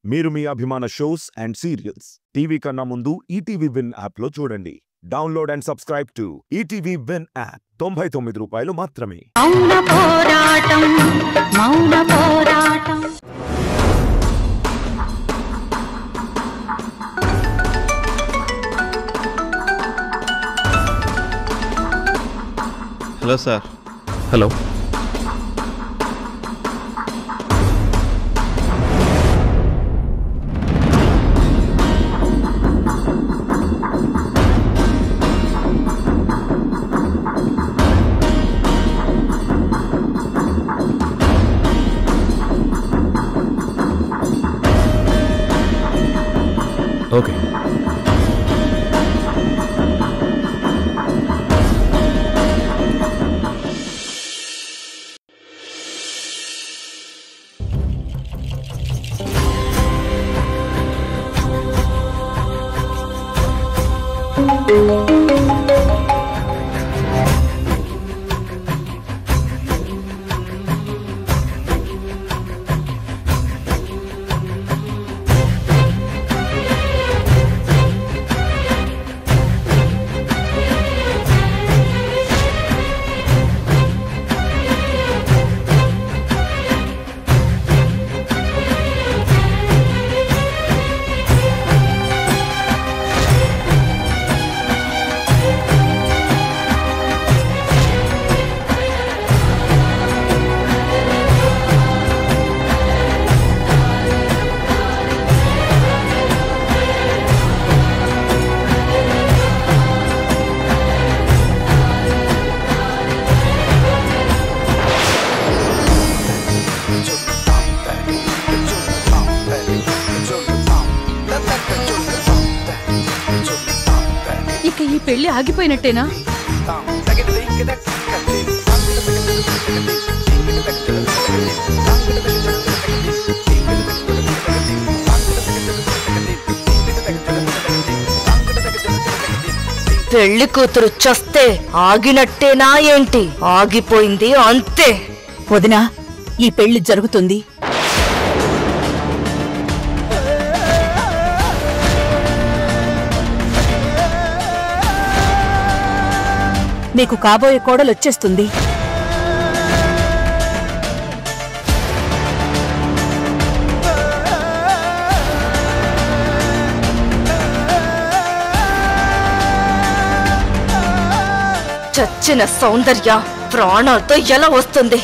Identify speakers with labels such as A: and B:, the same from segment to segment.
A: మీరు మీ అభిమాన shows and serials TV కన్నా ముందు ఈటీవీ విన్ యాప్ లో చూడండి. Download and subscribe to ETV win app. 99 రూపాయలు మాత్రమే. మౌన పోరాటం.
B: Hello sir.
C: హలో. ఓకే.
D: ఈ పెళ్లి ఆగిపోయినట్టేనా?
E: పెళ్లి కూతురు చస్తే ఆగినట్టేనా ఏంటి? ఆగిపోయింది అంతే.
D: వదినా, ఈ పెళ్లి జరుగుతుంది. మీకు కాబోయే కోడలు వచ్చేస్తుంది.
E: చచ్చిన సౌందర్య ప్రాణాలతో ఎలా వస్తుంది?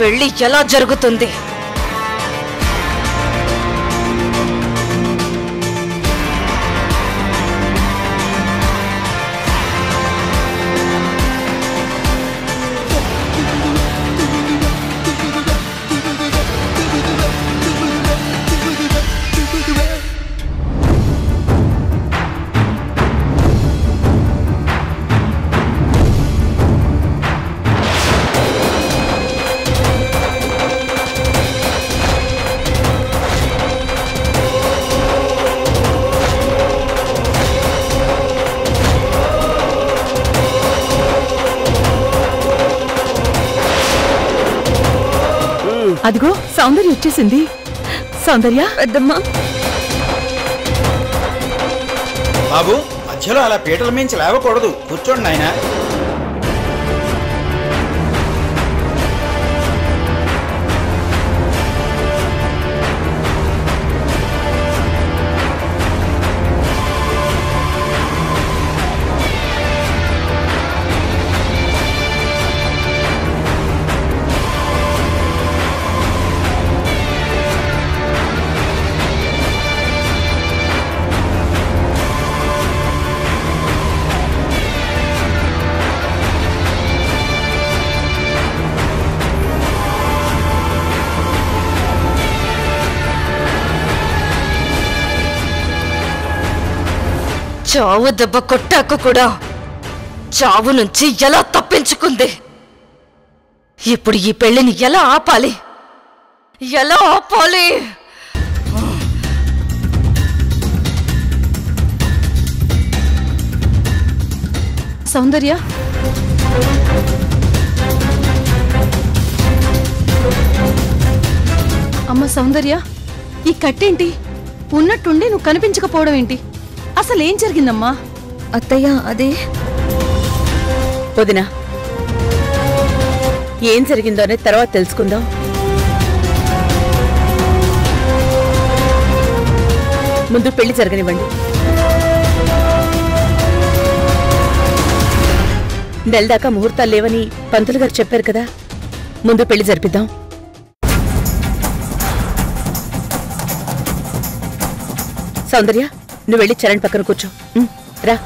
E: పెళ్లి ఎలా జరుగుతుంది?
D: అదిగో సౌందర్య వచ్చేసింది. సౌందర్య పెద్దమ్మ.
F: బాబు, మధ్యలో అలా పీటల మించి లేవకూడదు. కూర్చోండి నాయనా.
E: చావు దెబ్బ కొట్టాక కూడా చావు నుంచి ఎలా తప్పించుకుంది? ఇప్పుడు ఈ పెళ్లిని ఎలా ఆపాలి? ఎలా ఆపాలి?
D: సౌందర్య, అమ్మ సౌందర్య, ఈ కట్టేంటి? ఉన్నట్టుండి నువ్వు కనిపించకపోవడం ఏంటి? అసలేం జరిగిందమ్మా?
E: అత్తయ్య అదే
D: వదినా, ఏం జరిగిందో అనేది తర్వాత తెలుసుకుందాం. ముందు పెళ్లి జరగనివ్వండి. నెల దాకా ముహూర్తాలు లేవని పంతులు గారు చెప్పారు కదా, ముందు పెళ్లి జరిపిద్దాం. సౌందర్య, నువ్వు వెళ్ళి చరణ్ పక్కన కూర్చో. రా.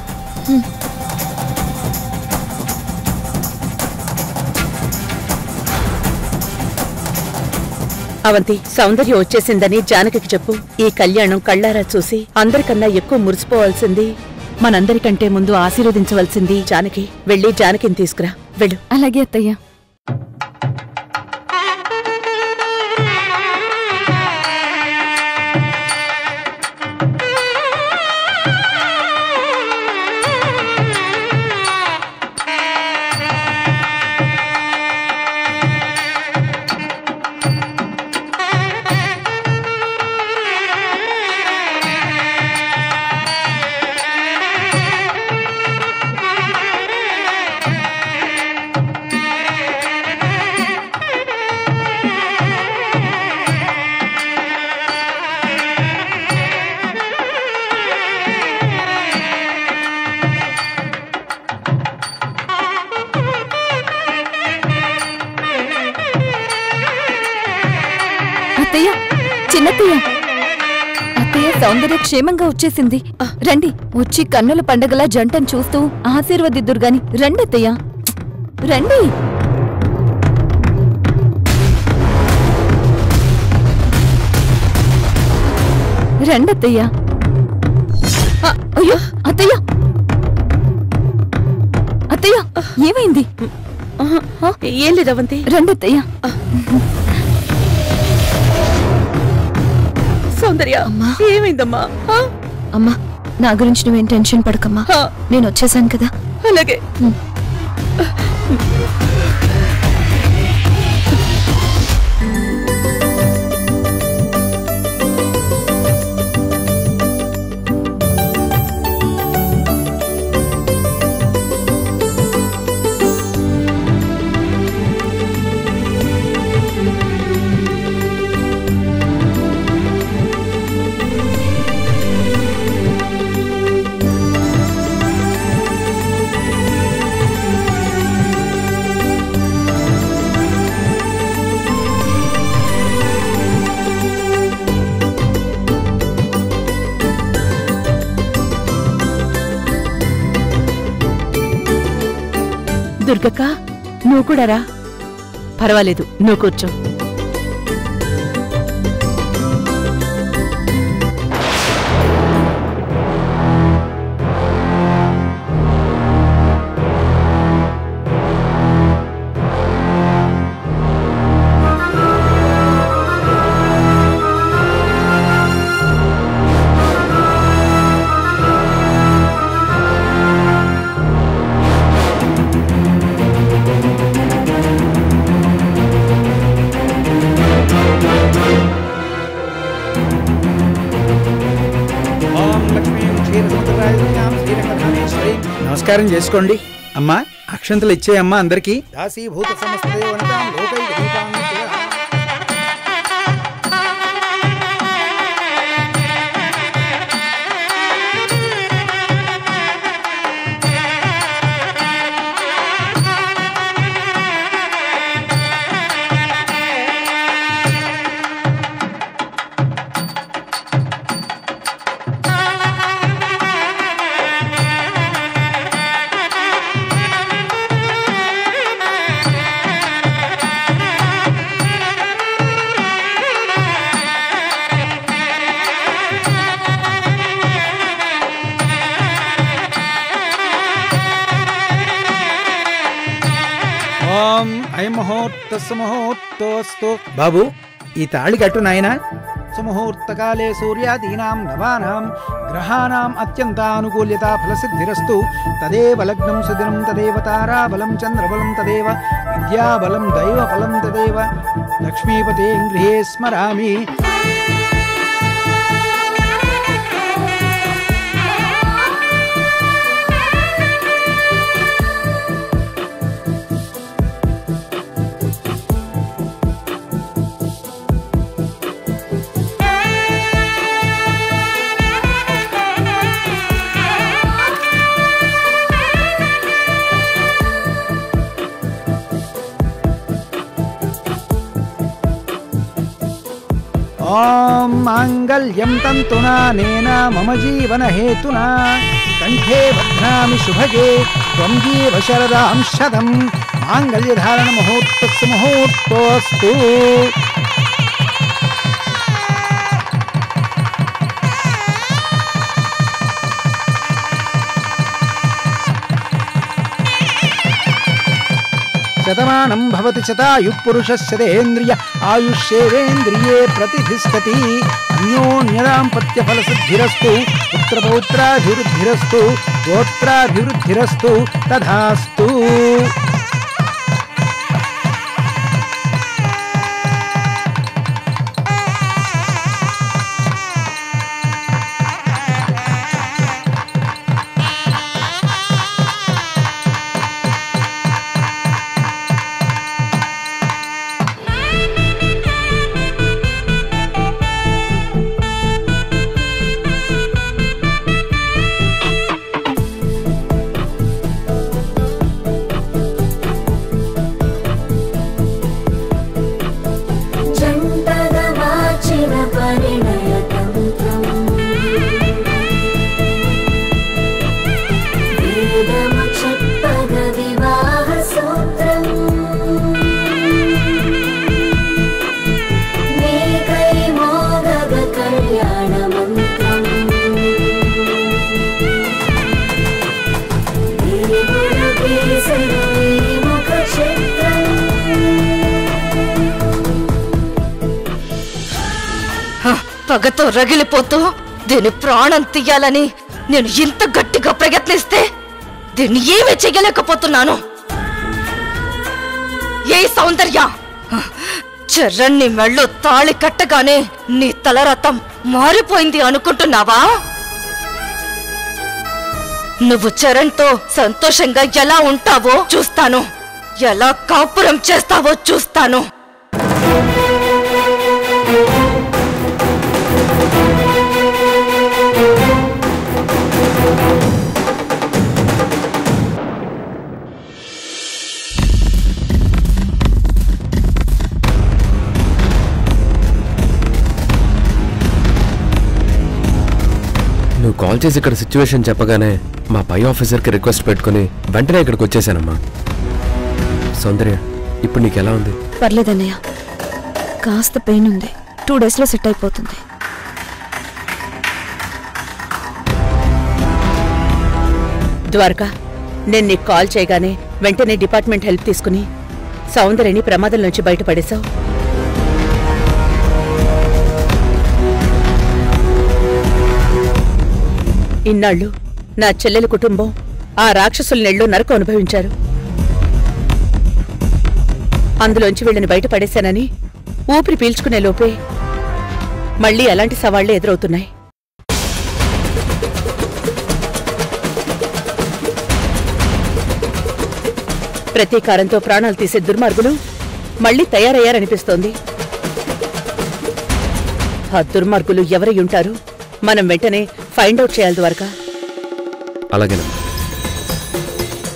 D: అవంతి, సౌందర్య వచ్చేసిందని జానకికి చెప్పు. ఈ కళ్యాణం కళ్ళారా చూసి అందరికన్నా ఎక్కువ మురిసిపోవాల్సింది, మనందరికంటే ముందు ఆశీర్వదించవలసింది జానకి. వెళ్ళి జానకిని తీసుకురా, వెళ్ళు.
E: అలాగే అత్తయ్య. అత్తయ్య, చిన్నత్తయ్య, అత్తయ్య సౌందర్య క్షేమంగా వచ్చేసింది. రండి, వచ్చి కన్నుల పండగలా జంటను చూస్తూ ఆశీర్వదిద్దురు గాని. రండి అత్తయ్య, రండి. రండి అత్తయ్య. అయ్యో అత్తయ్య, అత్తయ్య ఏమైంది?
D: ఏం లేదు అవంతి.
E: రండి అత్తయ్య.
D: సౌందర్య, ఏమైందమ్మా?
E: అమ్మా, నా గురించి నువ్వేం టెన్షన్ పడకమ్మా, నేను వచ్చేసాను కదా.
D: అలాగే. దుర్గక్క, నువ్వు కూడా రా. పర్వాలేదు, నువ్వు కూర్చో.
F: నమస్కారం చేసుకోండి. అమ్మా, అక్షంతలు ఇచ్చేయమ్మా అందరికి. దాసీభూత సమస్తదేవనతాం లోకైక దీపాన్ని ముహూర్తోస్తు. బాబు, ఈ తాళి కట్టు నాయనా. సుముహూర్తకాలే సూర్యాదీనాం నవానాం గ్రహాణాం అత్యంతానుకూల్యతా ఫలసిద్ధిరస్తు. తదేవ లగ్నం సుదినం తదేవ తారాబలం చంద్రబలం తదేవ విద్యాబలం దైవఫలం తదేవ లక్ష్మీపతే గృహే స్మరామి.
B: మాంగళ్యం తంతునానేన మమ జీవన హేతునా కంఠే బధ్నామి శుభగే త్వం జీవ శరదాం శతం మాంగళ్యధారణ ముహూర్తస్సు ముహూర్తోస్తు. శతమానం భవతి శతాయుః పురుషస్యేంద్రియ ఆయుష్యేంద్రియే ప్రతిష్ఠతి. అన్యోన్యదాంపత్య ఫలసిద్ధిరస్తు పుత్రపౌత్రాభివృద్ధిరస్తు గోత్రాభివృద్ధిరస్తు తథాస్తు.
E: పగతో రగిలిపోతూ దీని ప్రాణం తీయాలని నేను ఇంత గట్టిగా ప్రయత్నిస్తే దీన్ని ఏమీ చెయ్యలేకపోతున్నాను. ఏ సౌందర్య, చరణ్ని మెళ్ళు తాళి కట్టగానే నీ తలరథం మారిపోయింది అనుకుంటున్నావా? నువ్వు చరణ్తో సంతోషంగా ఎలా ఉంటావో చూస్తాను, ఎలా కాపురం చేస్తావో చూస్తాను.
C: నువ్వు కాల్ చేసి ఇక్కడ సిచ్యువేషన్ చెప్పగానే మా పై ఆఫీసర్కి రిక్వెస్ట్ పెట్టుకుని వెంటనే ఇక్కడికి వచ్చేసానమ్మా. సౌందర్య, ఇప్పుడు నీకు ఎలా ఉంది?
E: పర్లేదన్నయ్య, కాస్త పెయిన్ ఉంది, 2 డేస్లో సెట్ అయిపోతుంది.
D: ద్వారకా, నేను నీకు కాల్ చేయగానే వెంటనే డిపార్ట్మెంట్ హెల్ప్ తీసుకుని సౌందర్యని ప్రమాదం నుంచి బయటపడేశావు. ఇన్నాళ్ళు నా చెల్లెలి కుటుంబం ఆ రాక్షసుల నెళ్ళు నరకం అనుభవించారు. అందులోంచి వీళ్ళని బయటపడేశానని ఊపిరి పీల్చుకునే లోపే మళ్ళీ అలాంటి సవాళ్లే ఎదురవుతున్నాయి. ప్రతీకారంతో ప్రాణాలు తీసే దుర్మార్గులు మళ్లీ తయారయ్యారనిపిస్తోంది. ఆ దుర్మార్గులు ఎవరై ఉంటారు? మనం వెంటనే ఫైండ్ అవుట్ చేయాలి ద్వారకా.
C: అలాగేనా?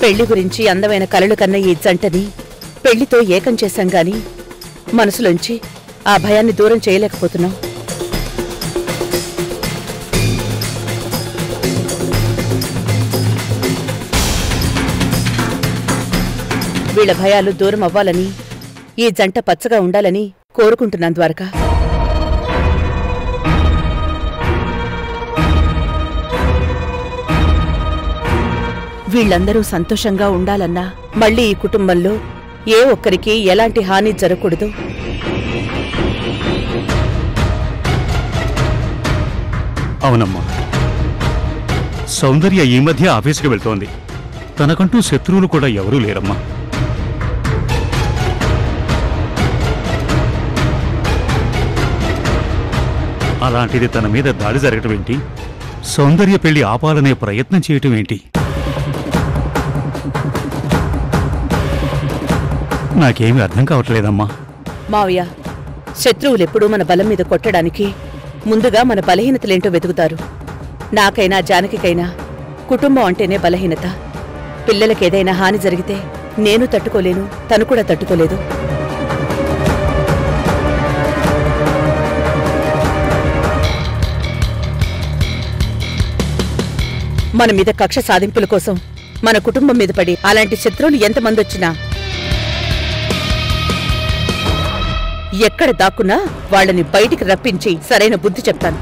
D: పెళ్లి గురించి అందమైన కలలు కన్న ఈ జంటని పెళ్లితో ఏకం చేశాం గాని మనసులోంచి ఆ భయాన్ని దూరం చేయలేకపోతున్నాం. వీళ్ళ భయాలు దూరం అవ్వాలని, ఈ జంట పచ్చగా ఉండాలని కోరుకుంటున్నాను ద్వారకా. వీళ్ళందరూ సంతోషంగా ఉండాలన్నా మళ్ళీ ఈ కుటుంబంలో ఏ ఒక్కరికి ఎలాంటి హాని జరగకూడదు.
G: అవునమ్మా, సౌందర్య ఈ మధ్య ఆఫీసుకి వెళ్తోంది. తనకంటూ శత్రువులు కూడా ఎవరూ లేరమ్మా. అలాంటిది తన మీద దాడి జరగటం ఏంటి? సౌందర్య పెళ్లి ఆపాలనే ప్రయత్నం చేయటం ఏంటి? నాకేమీ అర్థం కావట్లేదమ్మా.
D: మావయ్య, శత్రువులెప్పుడూ మన బలం మీద కొట్టడానికి ముందుగా మన బలహీనతలేంటో వెతుకుతారు. నాకైనా జానకికైనా కుటుంబం అంటేనే బలహీనత. పిల్లలకేదైనా హాని జరిగితే నేను తట్టుకోలేను, తను కూడా తట్టుకోలేదు. మన మీద కక్ష సాధింపుల కోసం మన కుటుంబం మీద పడి అలాంటి శత్రువులు ఎంతమందొచ్చినా ఎక్కడ దాక్కున్నా వాళ్ళని బయటికి రప్పించి సరైన బుద్ధి చెప్తాను.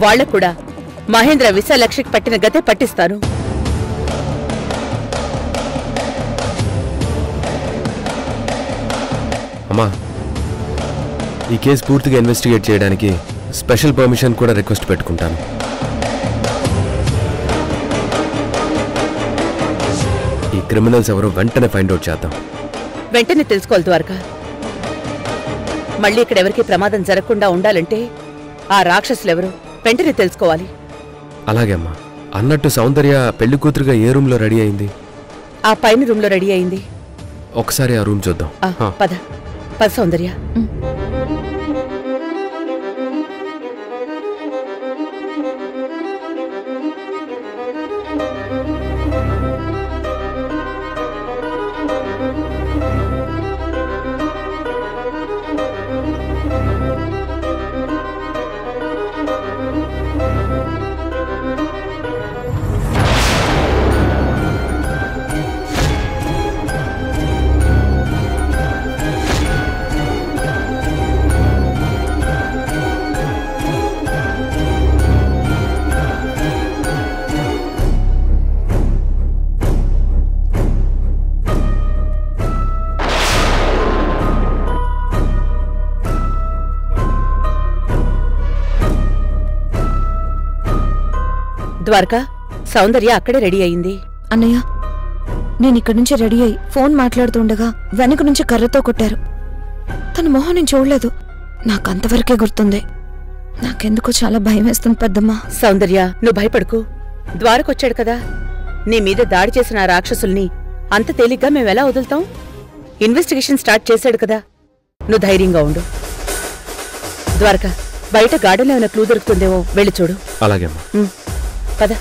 D: వాళ్ళకు కూడా మహేంద్ర విశాలక్షికి పట్టిన గతే పట్టిస్తాను.
C: అమ్మా, ఈ కేసు పూర్తిగా ఇన్వెస్టిగేట్ చేయడానికి స్పెషల్ పర్మిషన్ కూడా రిక్వెస్ట్ పెట్టుకుంటాను. ఈ క్రిమినల్స్ ఎవరో వెంటనే ఫైండ్ అవుట్ చేద్దాం.
D: వెంటనే తెలుసుకోవాలి ద్వారకా. మళ్ళీ ఇక్కడ ఎవరికి ప్రమాదం జరగకుండా ఉండాలంటే ఆ రాక్షసులెవరో వెంటనే తెలుసుకోవాలి.
C: అలాగే అమ్మా. అన్నట్టు సౌందర్య పెళ్లి కూతురుగా ఏ రూమ్ లో రెడీ అయింది?
D: ఆ పైన రూమ్ లో రెడీ అయింది.
C: ఒకసారి ఆ రూమ్ చూద్దాం.
D: పద పద సౌందర్య. ద్వారకా, సౌందర్య అక్కడే రెడీ అయింది.
E: అన్నయ్య, నేనిక్కడి నుంచి రెడీ అయి ఫోన్ మాట్లాడుతుండగా వెనక నుంచి కర్రతో కొట్టారు. తన మొహం నేను చూడలేదు. నాకంతవరకే గుర్తుంది. నాకెందుకో చాలా భయం వేస్తుంది పెద్దమ్మా.
D: సౌందర్య, నువ్వు భయపడుకు. ద్వారకొచ్చాడు కదా, నీ మీద దాడి చేసిన ఆ రాక్షసుల్ని అంత తేలిగ్గా మేమెలా వదులుతాం? ఇన్వెస్టిగేషన్ స్టార్ట్ చేశాడు కదా, నువ్వు ధైర్యంగా ఉండు. ద్వారకా, బయట గార్డెన్లో ఏమైనా క్లూ దొరుకుతుందేమో వెళ్ళి చూడు.
C: అలాగే అమ్మా.
D: పద.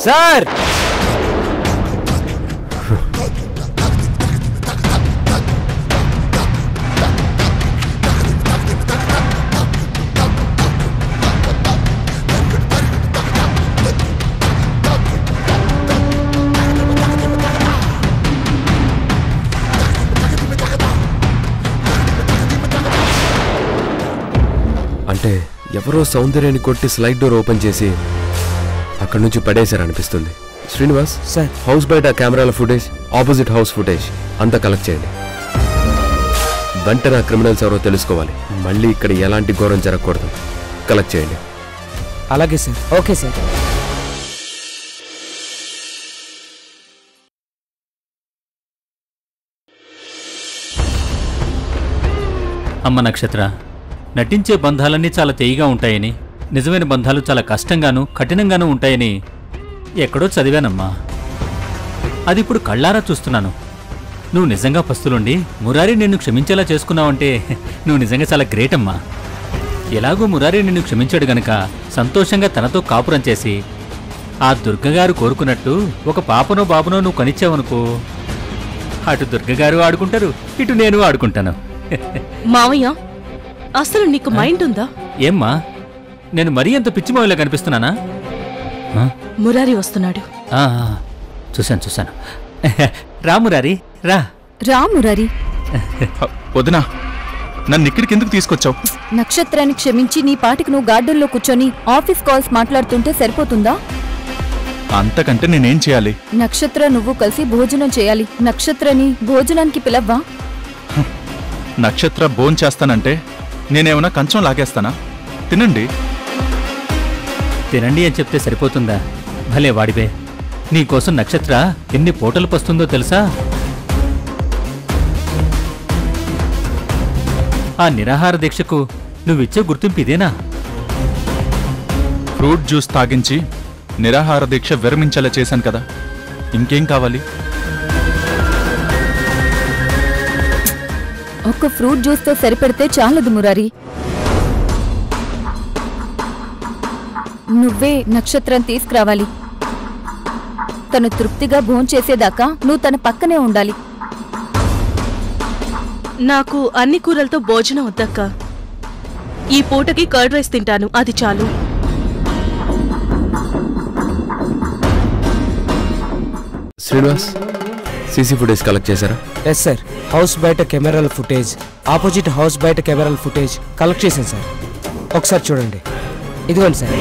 B: సార్,
C: అంటే ఎవరో సౌందర్యాన్ని కొట్టి స్లైడ్ డోర్ ఓపెన్ చేసి అక్కడి నుంచి పడేశారనిపిస్తుంది. శ్రీనివాస్
B: సార్,
C: హౌస్ బయట కెమెరాల ఫుటేజ్, ఆపోజిట్ హౌస్ ఫుటేజ్ అంతా కలెక్ట్ చేయండి. వెంటనే క్రిమినల్స్ ఎవరో తెలుసుకోవాలి. మళ్ళీ ఇక్కడ ఎలాంటి ఘోరం జరగకూడదు. కలెక్ట్ చేయండి.
B: అలాగే సార్. Okay sir.
H: అమ్మ నక్షత్ర, నటించే బంధాలన్నీ చాలా తేయిగా ఉంటాయని, నిజమైన బంధాలు చాలా కష్టంగానూ కఠినంగానూ ఉంటాయని ఎక్కడో చదివానమ్మా. అది ఇప్పుడు కళ్ళారా చూస్తున్నాను. నువ్వు నిజంగా పస్తులుండి మురారి నిన్ను క్షమించేలా చేసుకున్నావంటే నువ్వు నిజంగా చాలా గ్రేట్ అమ్మా. ఎలాగో మురారి నిన్ను క్షమించాడు గనక సంతోషంగా తనతో కాపురం చేసి ఆ దుర్గగారు కోరుకున్నట్టు ఒక పాపనో బాబునో నువ్వు కనిచ్చావనుకో, అటు దుర్గగారు ఆడుకుంటారు, ఇటు నేను ఆడుకుంటాను.
I: మావయ్య, అసలు నీకు మైండ్ ఉందా?
H: ఏమ్మా, నేను మరీ అంత పిచ్చిమావిలా కనిపిస్తున్నానా?
I: మురారి వస్తున్నాడు.
H: చూశాను. రా మురారి, రా.
E: రా మురారి.
J: వదినా, నన్ను ఇక్కడికి ఎందుకు తీసుకొచ్చావు?
E: నక్షత్రాన్ని క్షమించి నీ పాటికి నువ్వు గార్డెన్లో కూర్చొని ఆఫీస్ కాల్స్ మాట్లాడుతుంటే సరిపోతుందా?
J: అంతకంటే నేనేం చేయాలి?
E: నక్షత్ర నువ్వు కలిసి భోజనం చేయాలి. నక్షత్రని భోజనానికి పిలవ్వా?
J: నక్షత్ర భోంచేస్తానంటే నేనేమన్నా కంచం లాగేస్తానా? తినండి.
H: తినండి అని చెప్తే సరిపోతుందా? భలే వాడివే. నీకోసం నక్షత్ర ఎన్ని పూటలు పస్తుందో తెలుసా? ఆ నిరాహార దీక్షకు నువ్విచ్చే గుర్తింపు ఇదేనా?
J: ఫ్రూట్ జ్యూస్ తాగించి నిరాహార దీక్ష విరమించేలా చేశాను కదా, ఇంకేం కావాలి?
E: ఒక్క ఫ్రూట్ జ్యూస్తో సరిపెడితే చాలదు మురారి. నువ్వే నక్షత్రం తీసుకురావాలి. తను తృప్తిగా భోంచేసేదాకా నువ్వు తన పక్కనే ఉండాలి.
I: నాకు అన్ని కూరలతో భోజనం వద్దక్క. ఈ పూటకి కర్డ్ రైస్ తింటాను, అది చాలు.
C: శ్రీనివాస్, సీసీ ఫుటేజ్ కలెక్ట్ చేశారా?
B: Yes sir. హౌస్ బయట కెమెరాల ఫుటేజ్, ఆపోజిట్ హౌస్ బయట కెమెరాల ఫుటేజ్ కలెక్ట్ చేశాను సార్. ఒకసారి చూడండి. ఇదిగోండి సార్.